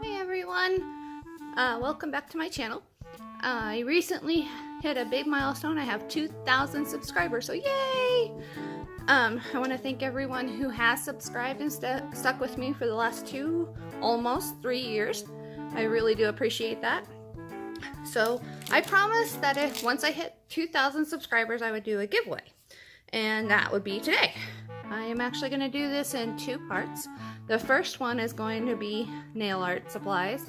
Hey everyone, welcome back to my channel. I recently hit a big milestone. I have 2,000 subscribers, so yay! I want to thank everyone who has subscribed and stuck with me for the last almost 3 years. I really do appreciate that. So I promised that once I hit 2,000 subscribers, I would do a giveaway, and that would be today. I am actually going to do this in 2 parts. The first one is going to be nail art supplies,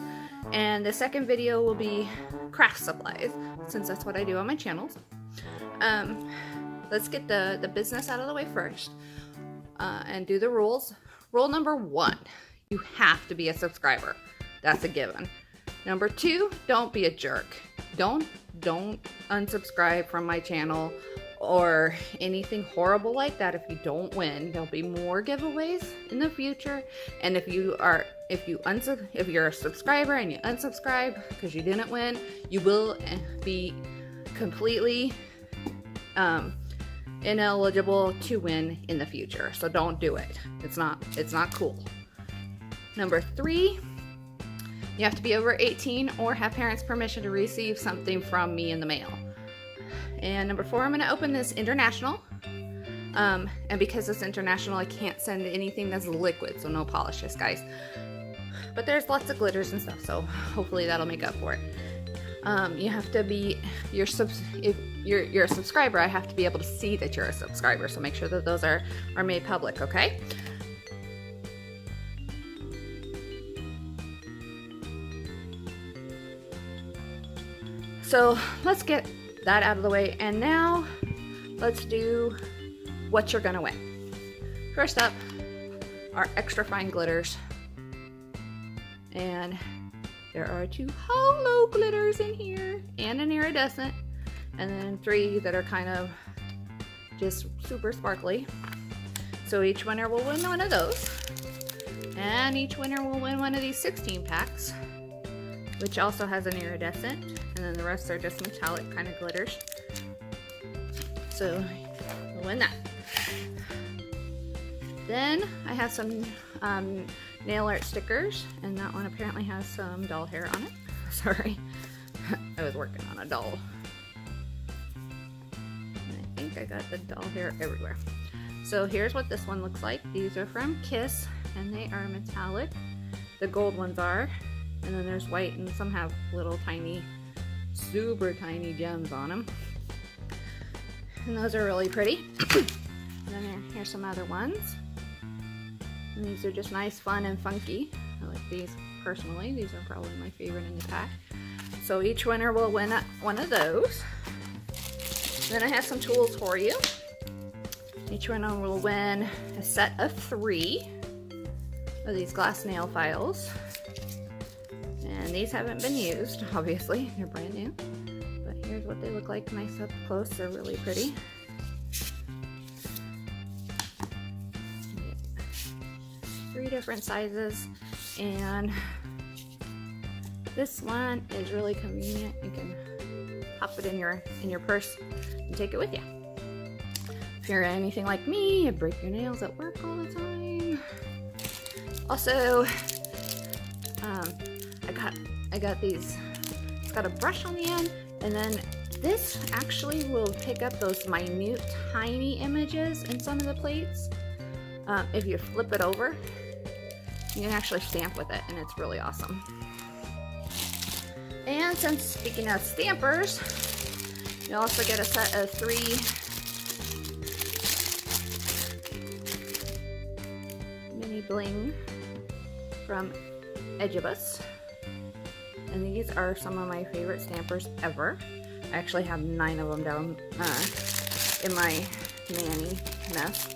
and the second video will be craft supplies, since that's what I do on my channels. Let's get the business out of the way first, and do the rules. Rule number 1, you have to be a subscriber. That's a given. Number 2, don't be a jerk. Don't unsubscribe from my channel or anything horrible like that if you don't win. There'll be more giveaways in the future, and if you're a subscriber and you unsubscribe because you didn't win, you will be completely ineligible to win in the future. So don't do it. It's not cool. Number 3, you have to be over 18 or have parents' permission to receive something from me in the mail. And number 4, I'm going to open this international. And because it's international, I can't send anything that's liquid, so no polishes, guys. But there's lots of glitters and stuff, so hopefully that'll make up for it. You have to be, if you're a subscriber, I have to be able to see that you're a subscriber, so make sure that those are made public, okay? So let's get that out of the way, and now let's do what you're gonna win. First up are extra fine glitters, and there are 2 hollow glitters in here and an iridescent, and then 3 that are kind of just super sparkly. So each winner will win one of those, and each winner will win one of these 16 packs, which also has an iridescent, and then the rest are just metallic kind of glitters. So we'll win that. Then I have some nail art stickers, and that one apparently has some doll hair on it. Sorry, I was working on a doll. And I think I got the doll hair everywhere. So here's what this one looks like. These are from Kiss, and they are metallic. The gold ones are. And then there's white, and some have little tiny, super tiny gems on them. And those are really pretty. And then here's some other ones. And these are just nice, fun, and funky. I like these personally. These are probably my favorite in the pack. So each winner will win one of those. Then I have some tools for you. Each winner will win a set of 3 of these glass nail files. And these haven't been used, obviously, they're brand new. But here's what they look like nice up close. They're really pretty. 3 different sizes, and this one is really convenient. You can pop it in your purse and take it with you. If you're anything like me, you break your nails at work all the time. Also, I got these, it's got a brush on the end, and then this actually will pick up those minute, tiny images in some of the plates. If you flip it over, you can actually stamp with it, and it's really awesome. And since, speaking of stampers, you also get a set of 3 mini bling from Ejuibas. And these are some of my favorite stampers ever. I actually have 9 of them down in my Manny mess.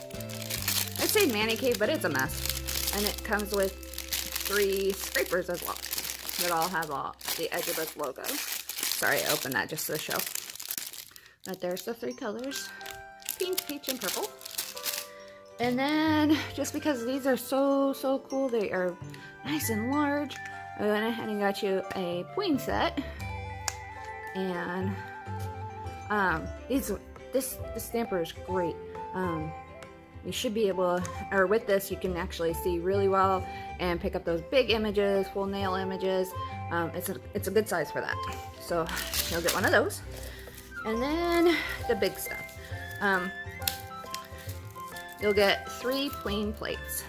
I'd say Manny cave, but it's a mess. And it comes with 3 scrapers as well that all have the Ejuibas logo. Sorry, I opened that just for the show. But there's the 3 colors: pink, peach, and purple. And then, just because these are so cool, they are nice and large, I went ahead and got you a Pueen set. And This stamper is great. You should be able, or with this you can actually see really well and pick up those big images, full nail images. It's a good size for that. So you'll get one of those. And then the big stuff. You'll get 3 Pueen plates.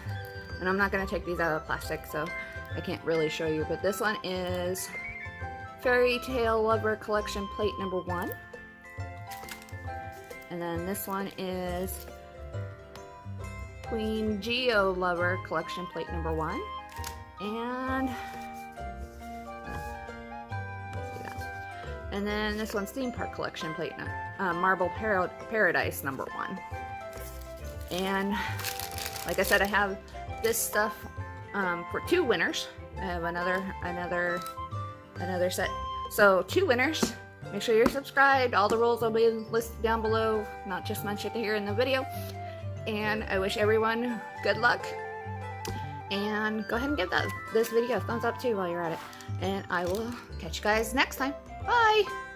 And I'm not going to take these out of plastic, so I can't really show you, but this one is Fairy Tale Lover Collection Plate number 1. And then this one is Queen Geo Lover Collection Plate number 1. And and then this one's Theme Park Collection Plate, Marble Paradise number 1. And like I said, I have this stuff for 2 winners. I have another set. So 2 winners. Make sure you're subscribed. All the rules will be listed down below, not just mentioned here in the video. And I wish everyone good luck. And go ahead and give this video a thumbs up too while you're at it. And I will catch you guys next time. Bye!